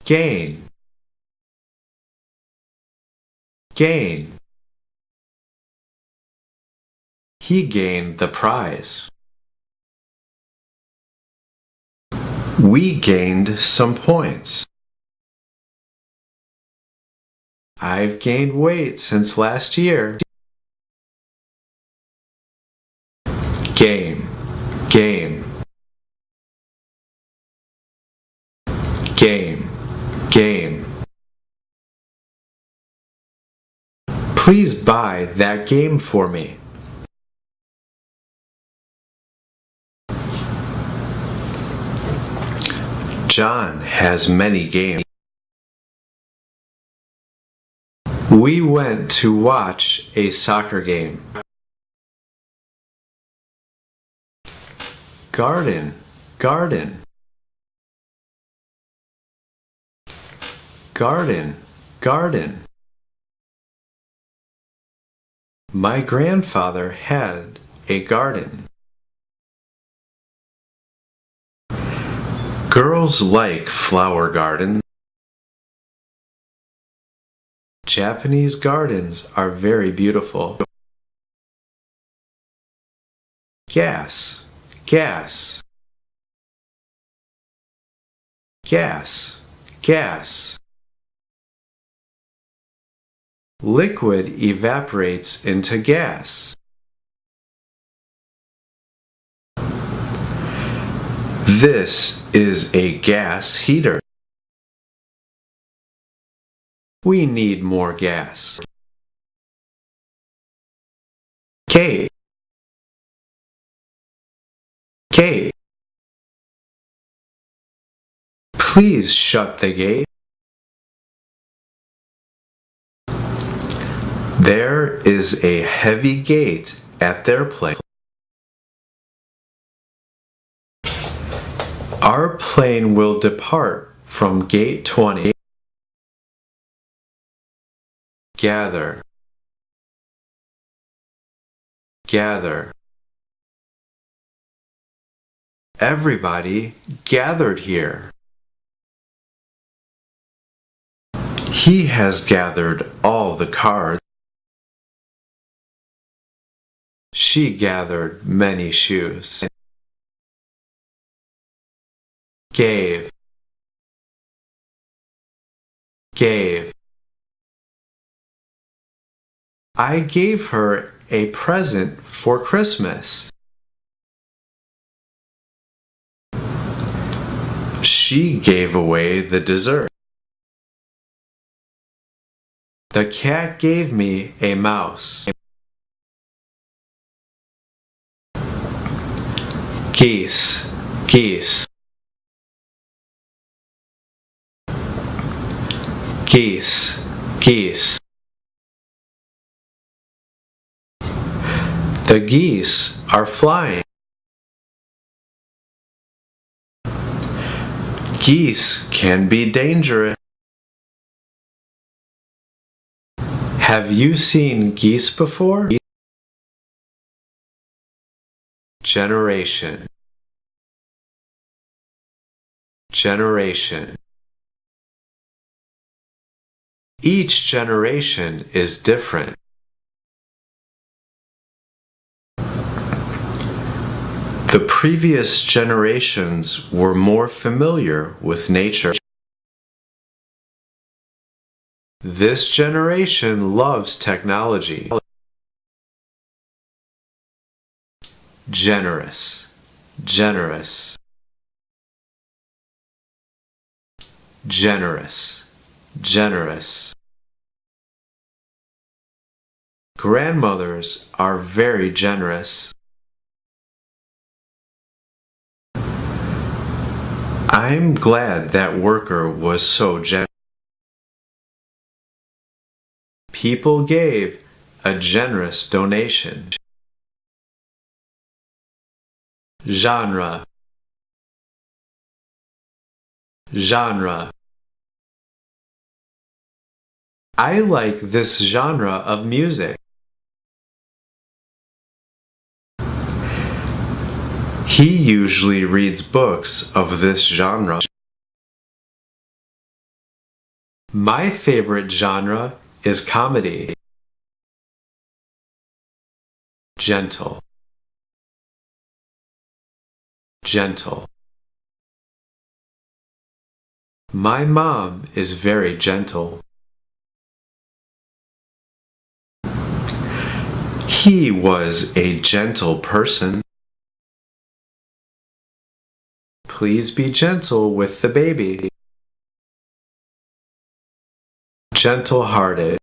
gain, gain. He gained the prize. We gained some points. I've gained weight since last year. Game, game. Game, game. Please buy that game for me. John has many games. We went to watch a soccer game. Garden, garden. Garden, garden. My grandfather had a garden. Girls like flower gardens. Japanese gardens are very beautiful. Gas, gas. Gas, gas. Liquid evaporates into gas. This is a gas heater. We need more gas. K. K. Please shut the gate. There is a heavy gate at their place. Our plane will depart from gate 20. Gather, gather. Everybody gathered here. He has gathered all the cards. She gathered many shoes. Gave, gave. I gave her a present for Christmas. She gave away the dessert. The cat gave me a mouse. Geese, geese. Geese, geese. The geese are flying. Geese can be dangerous. Have you seen geese before? Generation, generation. Each generation is different. The previous generations were more familiar with nature. This generation loves technology. Generous, generous. Generous, generous. Grandmothers are very generous. I'm glad that worker was so generous. People gave a generous donation. Genre, genre. I like this genre of music. He usually reads books of this genre. My favorite genre is comedy. Gentle. Gentle. My mom is very gentle. He was a gentle person. Please be gentle with the baby. Gentle-hearted.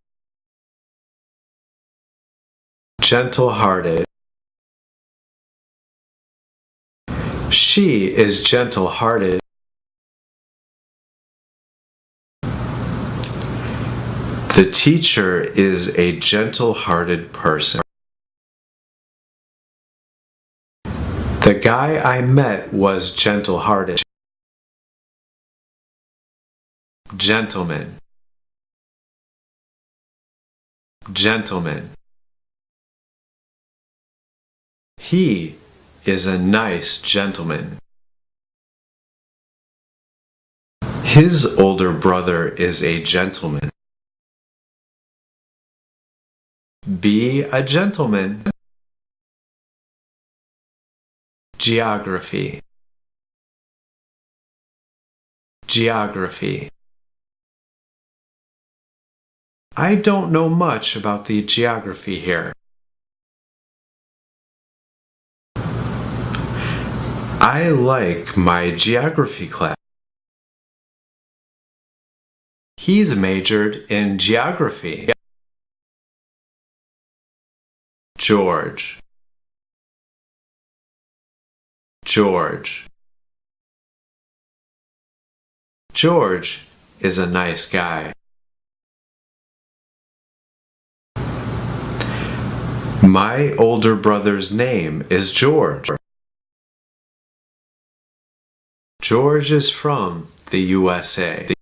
Gentle-hearted. She is gentle-hearted. The teacher is a gentle-hearted person. The guy I met was gentle-hearted. Gentleman. Gentleman. He is a nice gentleman. His older brother is a gentleman. Be a gentleman. Geography. Geography. I don't know much about the geography here. I like my geography class. He's majored in geography. George. George. George is a nice guy. My older brother's name is George. George is from the USA.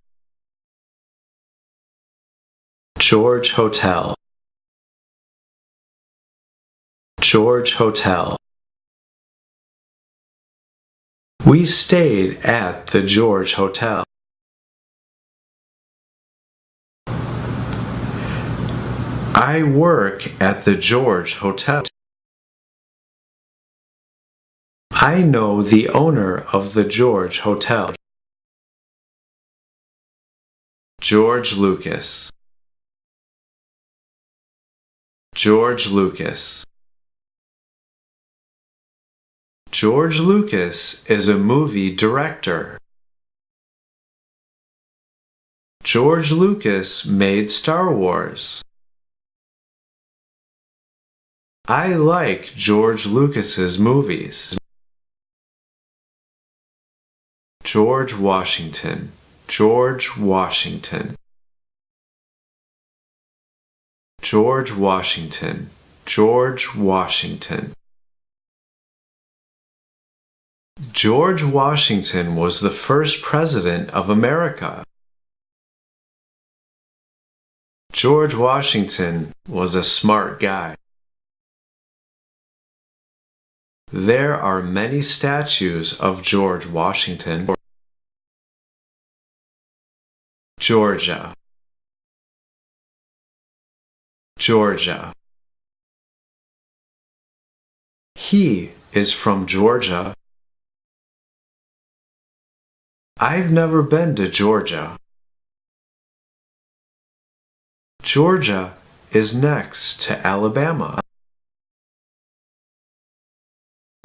George Hotel. George Hotel. We stayed at the George Hotel. I work at the George Hotel. I know the owner of the George Hotel. George Lucas. George Lucas. George Lucas is a movie director. George Lucas made Star Wars. I like George Lucas's movies. George Washington. George Washington. George Washington. George Washington. George Washington was the first president of America. George Washington was a smart guy. There are many statues of George Washington. Georgia. Georgia. He is from Georgia. I've never been to Georgia. Georgia is next to Alabama.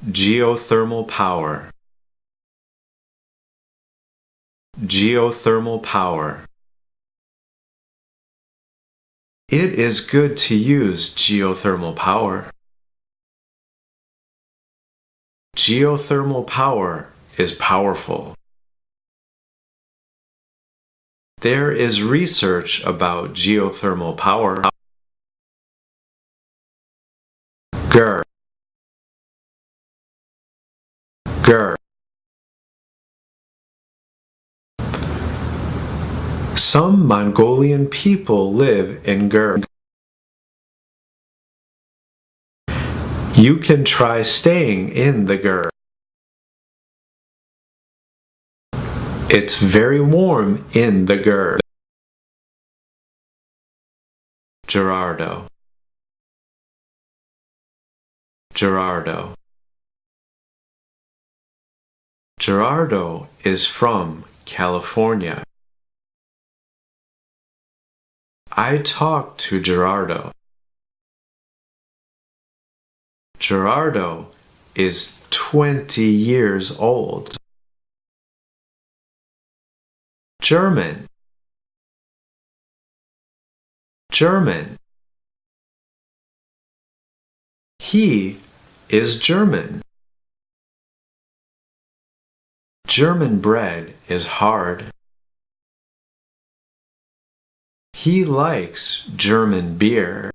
Geothermal power. Geothermal power. It is good to use geothermal power. Geothermal power is powerful. There is research about geothermal power. Grr. Grr. Some Mongolian people live in Grr. You can try staying in the Grr. It's very warm in the Grr. Gerardo, Gerardo. Gerardo is from California. I talked to Gerardo. Gerardo is 20 years old. German, German. He is German. German bread is hard. He likes German beer.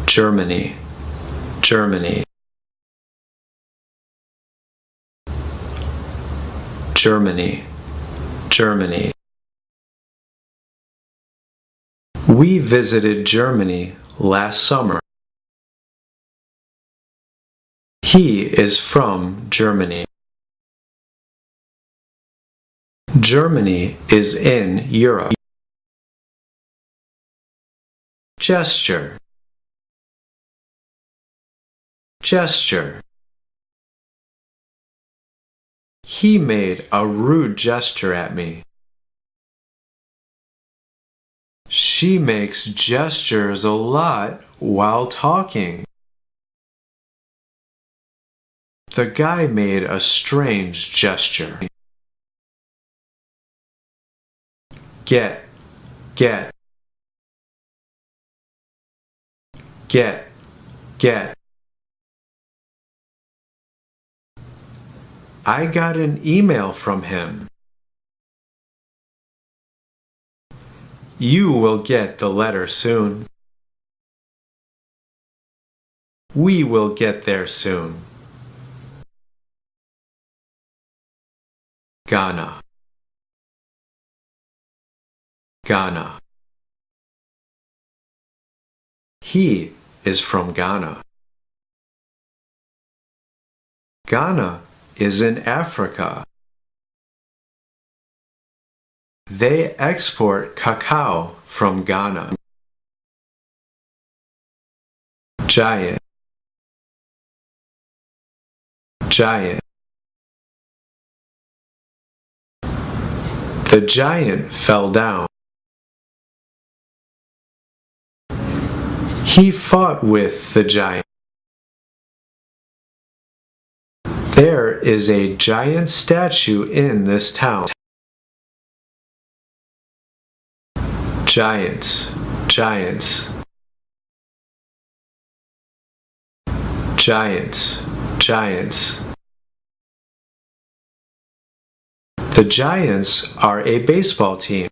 Germany, Germany. Germany, Germany. We visited Germany last summer. He is from Germany. Germany is in Europe. Gesture, gesture. He made a rude gesture at me. She makes gestures a lot while talking. The guy made a strange gesture. Get, get. Get, get. I got an email from him. You will get the letter soon. We will get there soon. Ghana, Ghana. He is from Ghana. Ghana is in Africa. They export cacao from Ghana. Giant, giant. The giant fell down. He fought with the giant. There is a giant statue in this town. Giants, giants. Giants, giants. The Giants are a baseball team.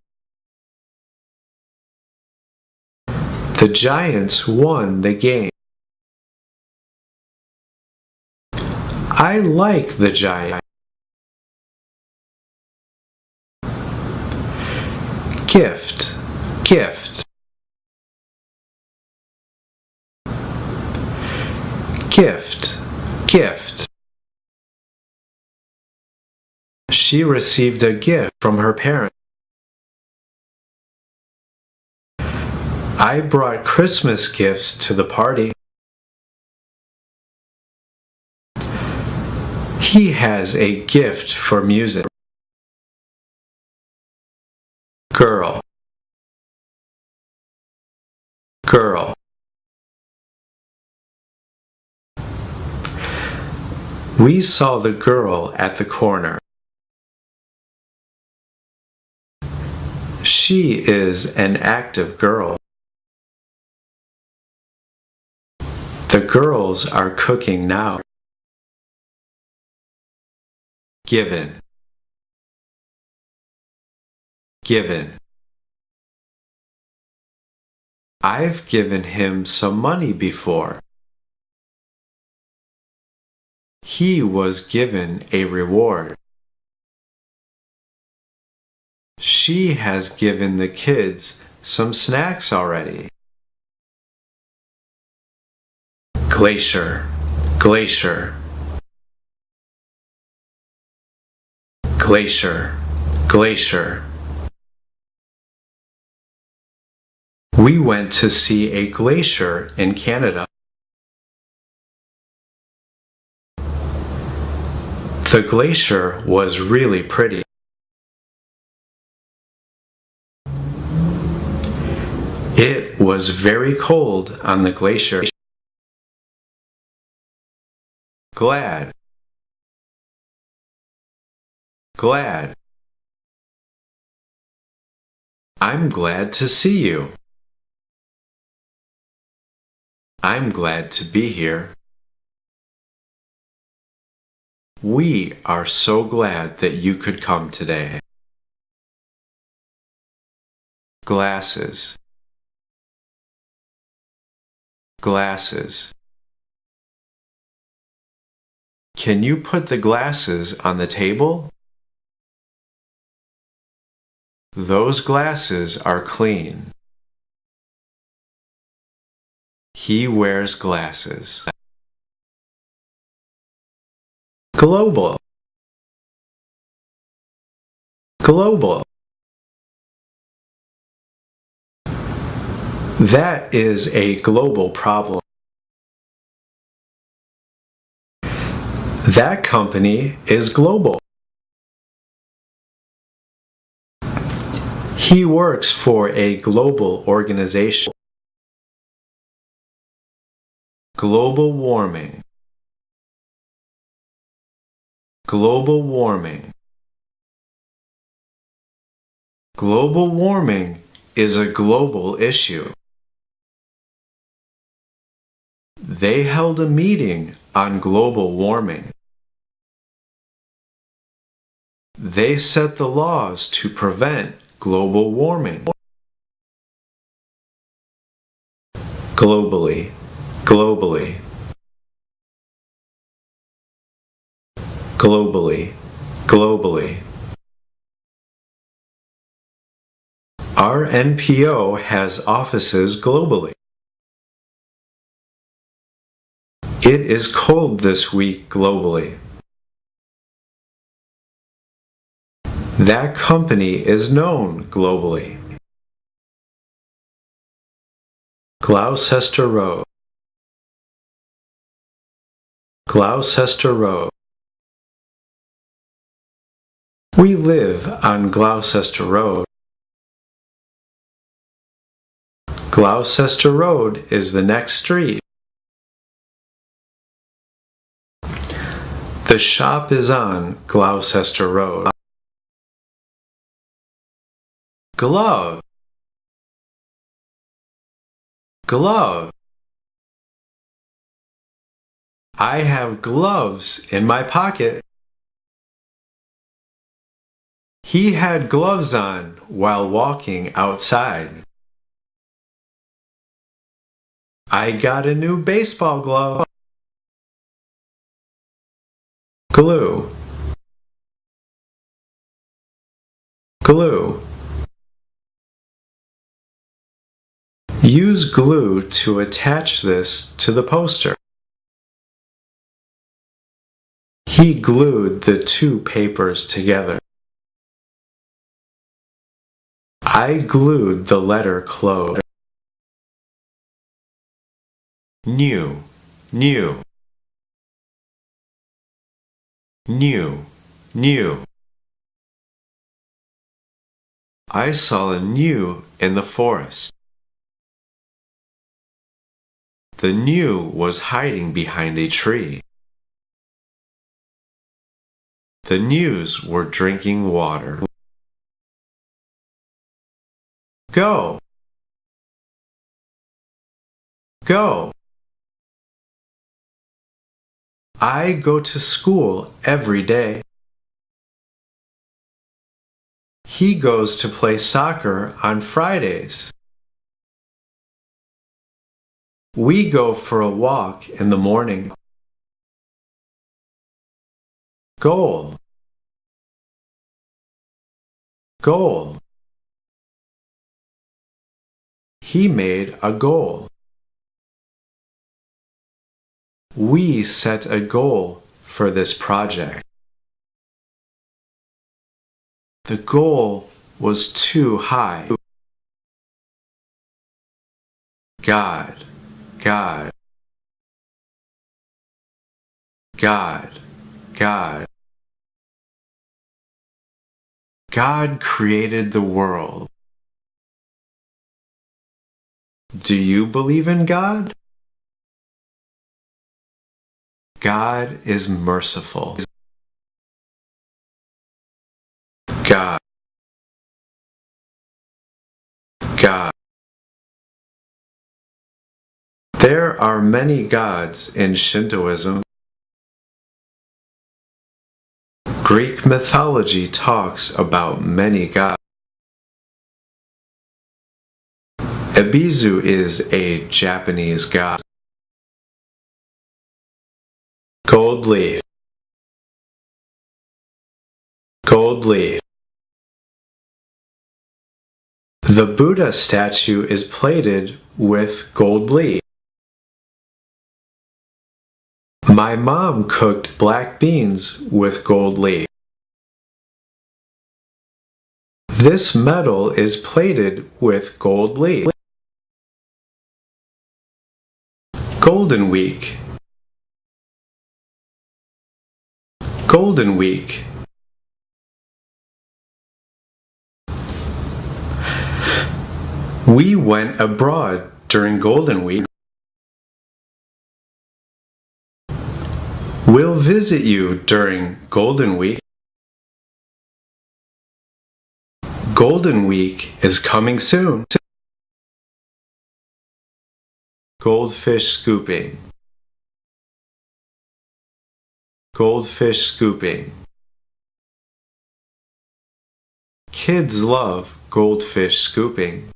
The Giants won the game. I like the Giants. Gift, gift. Gift, gift. She received a gift from her parents. I brought Christmas gifts to the party. He has a gift for music. Girl, girl. We saw the girl at the corner. She is an active girl. The girls are cooking now. Given, given. I've given him some money before. He was given a reward. She has given the kids some snacks already. Glacier, glacier. Glacier, glacier. We went to see a glacier in Canada. The glacier was really pretty. It was very cold on the glacier. Glad. Glad. I'm glad to see you. I'm glad to be here. We are so glad that you could come today. Glasses. Glasses. Can you put the glasses on the table? Those glasses are clean. He wears glasses. Global. Global. That is a global problem. That company is global. He works for a global organization. Global warming. Global warming. Global warming is a global issue. They held a meeting on global warming. They set the laws to prevent global warming. Globally, globally. Globally, globally. Our NPO has offices globally. It is cold this week globally. That company is known globally. Gloucester Road. Gloucester Road. We live on Gloucester Road. Gloucester Road is the next street. The shop is on Gloucester Road. Glove. Glove. I have gloves in my pocket. He had gloves on while walking outside. I got a new baseball glove. Glue. Glue. Use glue to attach this to the poster. He glued the two papers together. I glued the letter closed. New, new. New, new. I saw a gnu in the forest. The gnu was hiding behind a tree. The gnus were drinking water. Go. Go. I go to school every day. He goes to play soccer on Fridays. We go for a walk in the morning. Goal. Goal. He made a goal. We set a goal for this project. The goal was too high. God, God, God, God. God created the world. Do you believe in God? God is merciful. God, God. There are many gods in Shintoism. Greek mythology talks about many gods. Ebisu is a Japanese god. Gold leaf, gold leaf. The Buddha statue is plated with gold leaf. My mom cooked black beans with gold leaf. This medal is plated with gold leaf. Golden Week, Golden Week. We went abroad during Golden Week. We'll visit you during Golden Week. Golden Week is coming soon. Goldfish scooping, goldfish scooping. Kids love goldfish scooping.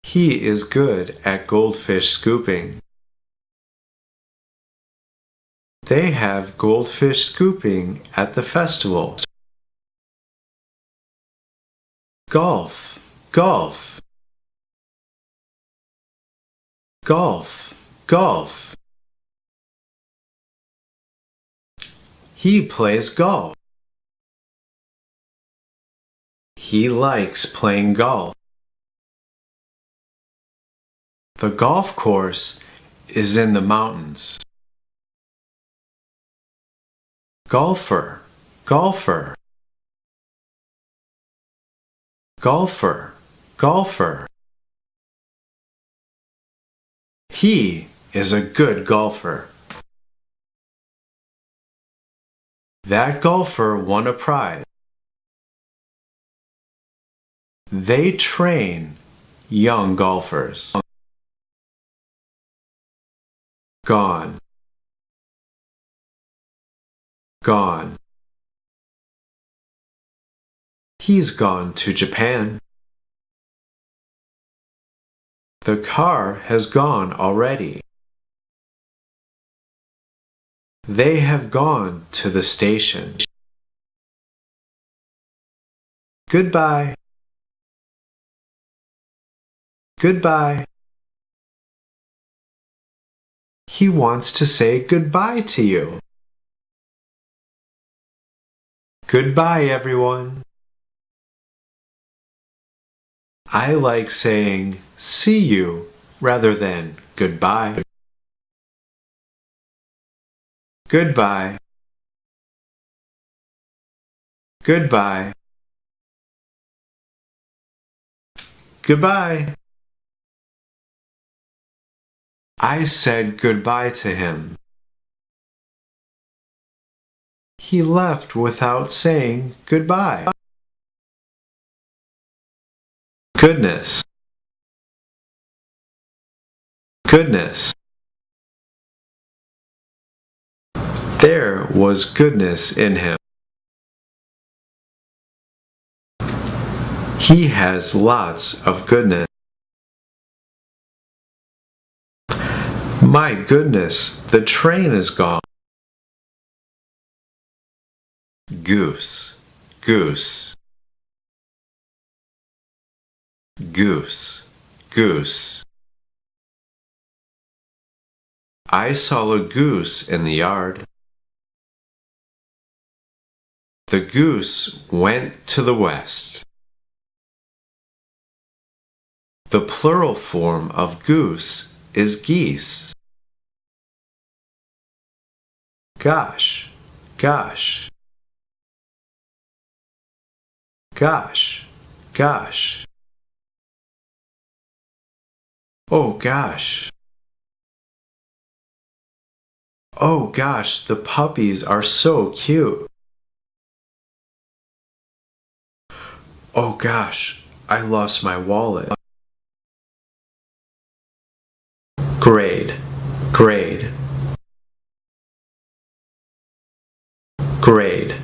He is good at goldfish scooping. They have goldfish scooping at the festival. Golf, golf, golf, golf. He plays golf. He likes playing golf. The golf course is in the mountains. Golfer, golfer, golfer, golfer. He is a good golfer. That golfer won a prize. They train young golfers. Gone, gone. He's gone to Japan. The car has gone already. They have gone to the station. Goodbye. Goodbye. He wants to say goodbye to you. Goodbye, everyone. I like saying see you rather than goodbye. Goodbye. Goodbye. Goodbye. I said goodbye to him. He left without saying goodbye. Goodness. Goodness. There was goodness in him. He has lots of goodness. My goodness, the train is gone. Goose, goose. Goose, goose. I saw a goose in the yard. The goose went to the west. The plural form of goose is geese. Gosh, gosh. Gosh, gosh. Oh gosh. Oh gosh, the puppies are so cute. Oh gosh, I lost my wallet. Grade, grade. Grade,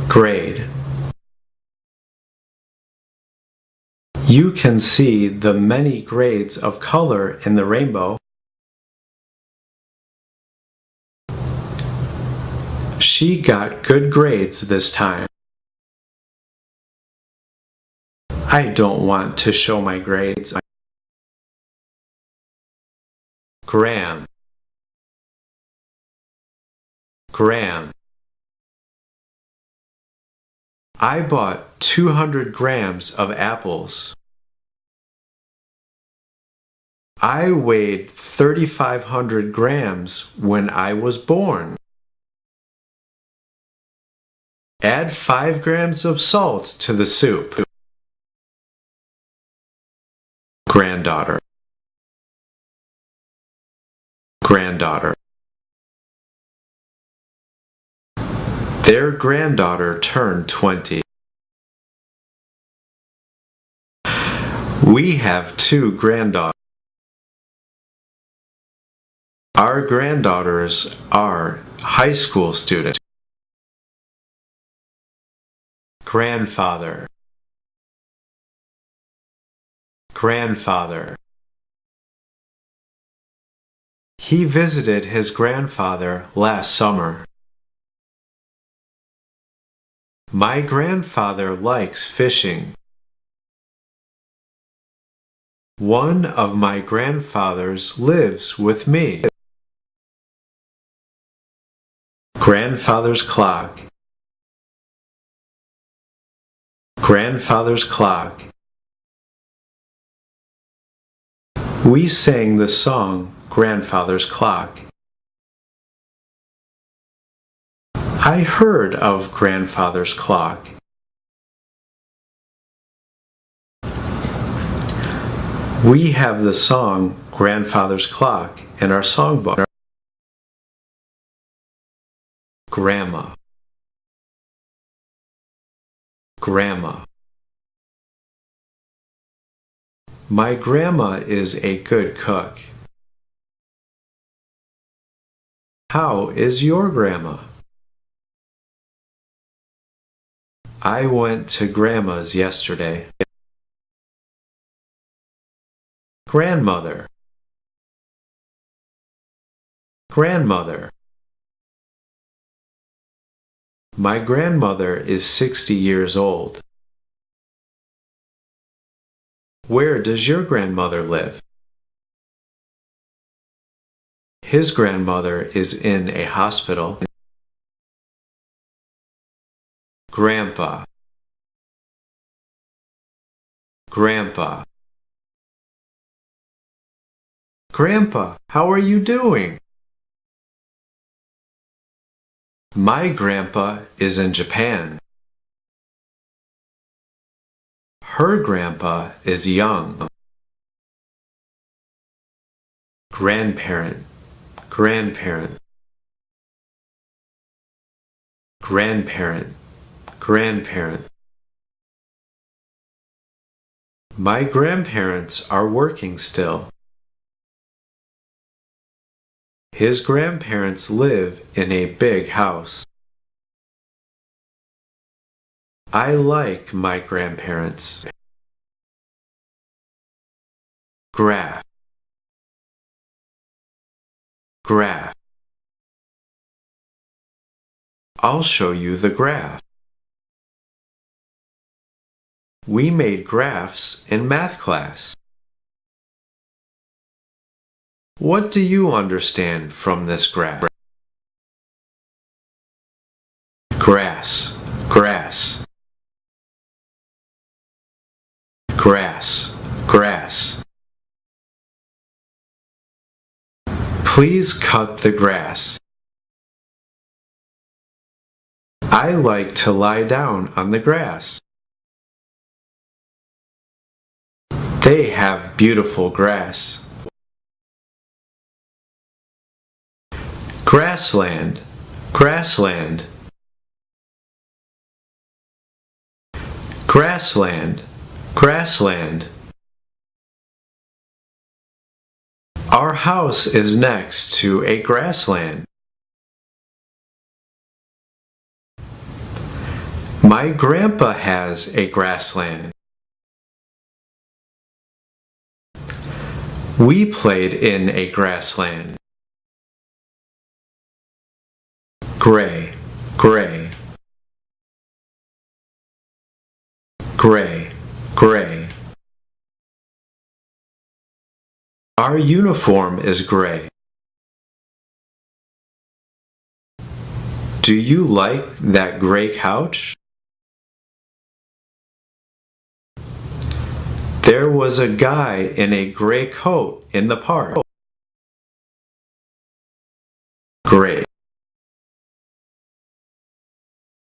grade. You can see the many grades of color in the rainbow. She got good grades this time. I don't want to show my grades. Gram, gram. I bought 200 grams of apples. I weighed 3,500 grams when I was born. Add 5 grams of salt to the soup. Granddaughter, granddaughter. Their granddaughter turned 20. We have 2 granddaughters. Our granddaughters are high school students. Grandfather, grandfather. He visited his grandfather last summer. My grandfather likes fishing. One of my grandfathers lives with me. Grandfather's clock, grandfather's clock. We sang the song Grandfather's Clock. I heard of Grandfather's Clock. We have the song Grandfather's Clock in our songbook. Grandma, grandma. My grandma is a good cook. How is your grandma? I went to grandma's yesterday. Grandmother, grandmother. My grandmother is 60 years old. Where does your grandmother live? His grandmother is in a hospital. Grandpa, grandpa. Grandpa, how are you doing? My grandpa is in Japan. Her grandpa is young. Grandparent, grandparent. Grandparent, grandparent. My grandparents are working still. His grandparents live in a big house. I like my grandparents. Graph, graph. I'll show you the graph. We made graphs in math class. What do you understand from this graph? Grass, grass. Grass, grass. Please cut the grass. I like to lie down on the grass. They have beautiful grass. Grassland, grassland. Grassland, grassland. Our house is next to a grassland. My grandpa has a grassland. We played in a grassland. Gray, gray. Gray, gray. Our uniform is gray. Do you like that gray couch? There was a guy in a gray coat in the park. Gray,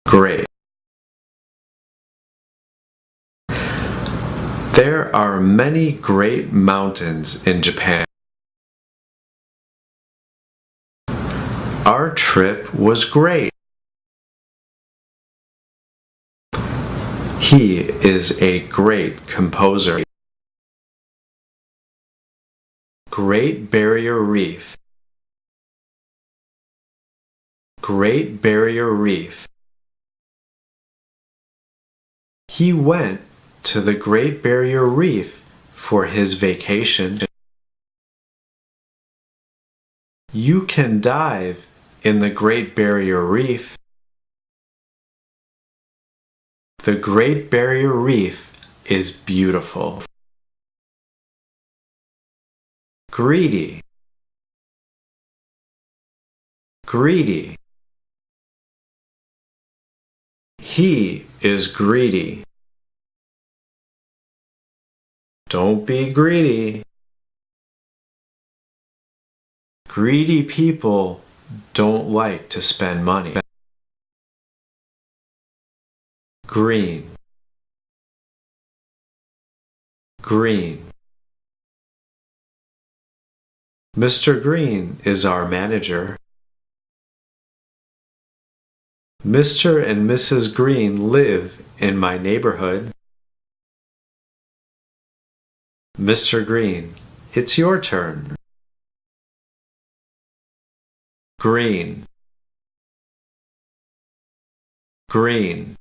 gray. There are many great mountains in Japan. Our trip was great. He is a great composer. Great Barrier Reef. Great Barrier Reef. He went to the Great Barrier Reef for his vacation. You can dive in the Great Barrier Reef. The Great Barrier Reef is beautiful. Greedy, greedy. He is greedy. Don't be greedy. Greedy people don't like to spend money. Green, green. Mr. Green is our manager. Mr. and Mrs. Green live in my neighborhood. Mr. Green, it's your turn. Green, green.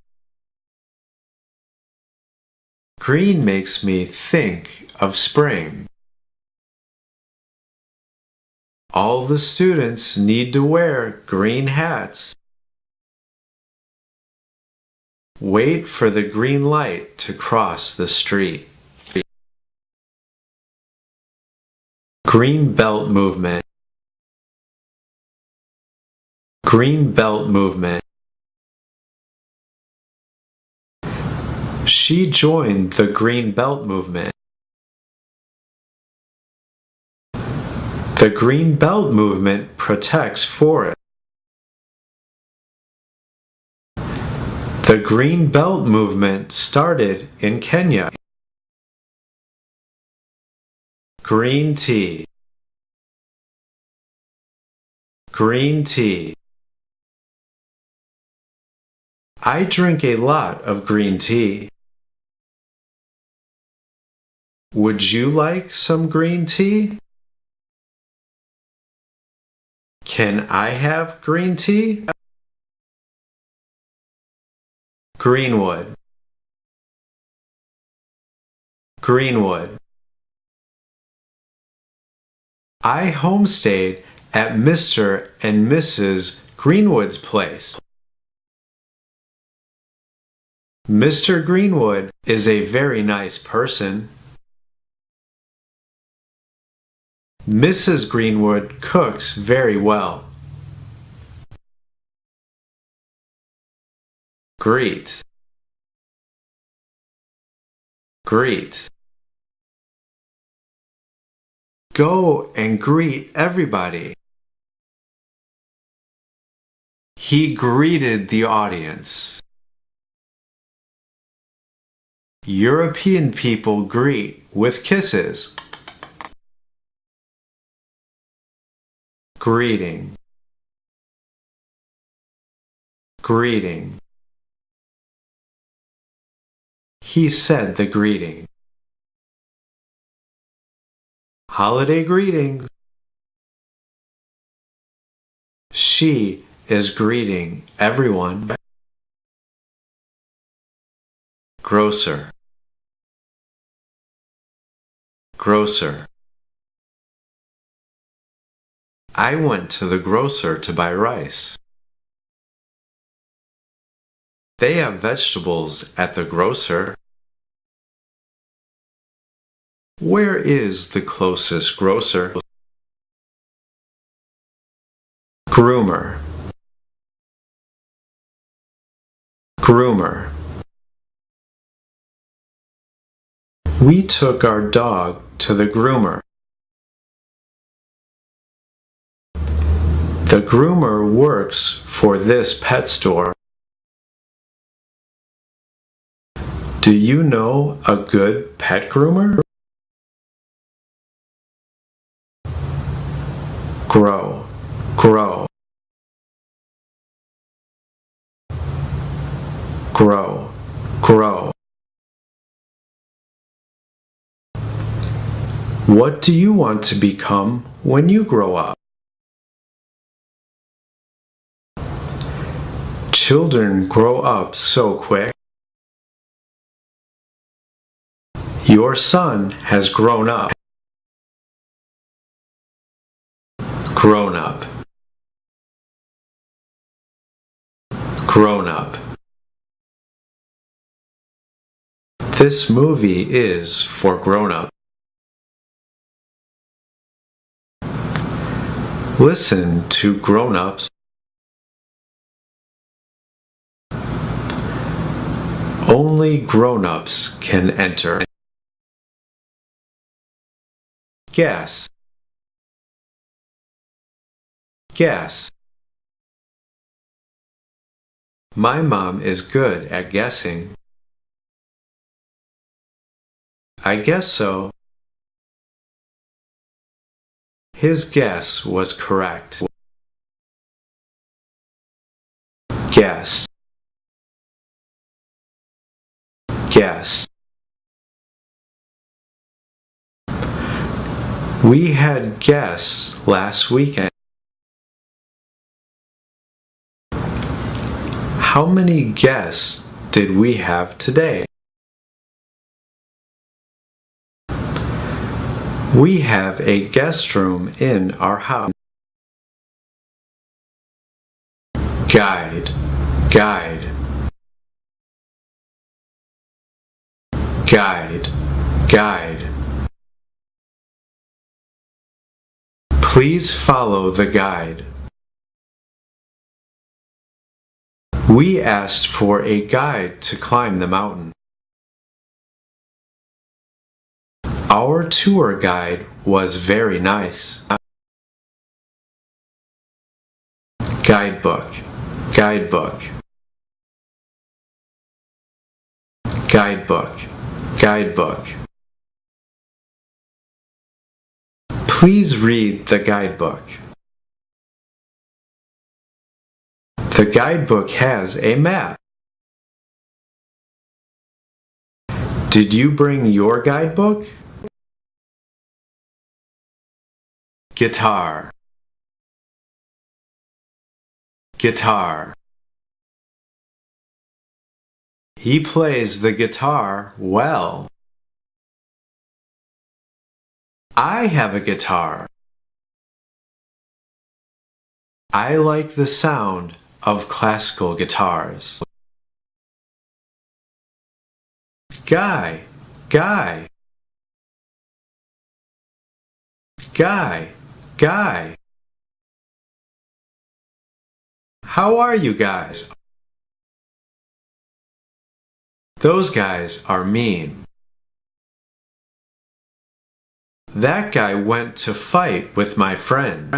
Green makes me think of spring. All the students need to wear green hats. Wait for the green light to cross the street. Green Belt Movement. Green Belt Movement. She joined the Green Belt Movement. The Green Belt Movement protects forests. The Green Belt Movement started in Kenya. Green tea, green tea. I drink a lot of green tea. Would you like some green tea? Can I have green tea? Greenwood, Greenwood. I homestayed at Mr. and Mrs. Greenwood's place. Mr. Greenwood is a very nice person. Mrs. Greenwood cooks very well. Greet, greet. Go and greet everybody. He greeted the audience. European people greet with kisses. Greeting. Greeting. He said the greeting. Holiday greetings. She is greeting everyone. Grocer. Grocer. I went to the grocer to buy rice. They have vegetables at the grocer. Where is the closest grocer? Groomer. Groomer. We took our dog to the groomer. The groomer works for this pet store. Do you know a good pet groomer? Grow. Grow. Grow. Grow. What do you want to become when you grow up? Children grow up so quick. Your son has grown up. Grown up. Grown up. This movie is for grown-up. Listen to grown-ups. Only grown-ups can enter. Guess. Guess. My mom is good at guessing. I guess so. His guess was correct. Guess. Guess. We had guests last weekend. How many guests did we have today? We have a guest room in our house. Guide. Guide. Guide. Guide. Please follow the guide. We asked for a guide to climb the mountain. Our tour guide was very nice. Guidebook. Guidebook. Guidebook. Guidebook. Please read the guidebook. The guidebook has a map. Did you bring your guidebook? Guitar. Guitar. He plays the guitar well. I have a guitar. I like the sound of classical guitars. Guy. Guy. Guy. Guy. How are you guys? Those guys are mean. That guy went to fight with my friend.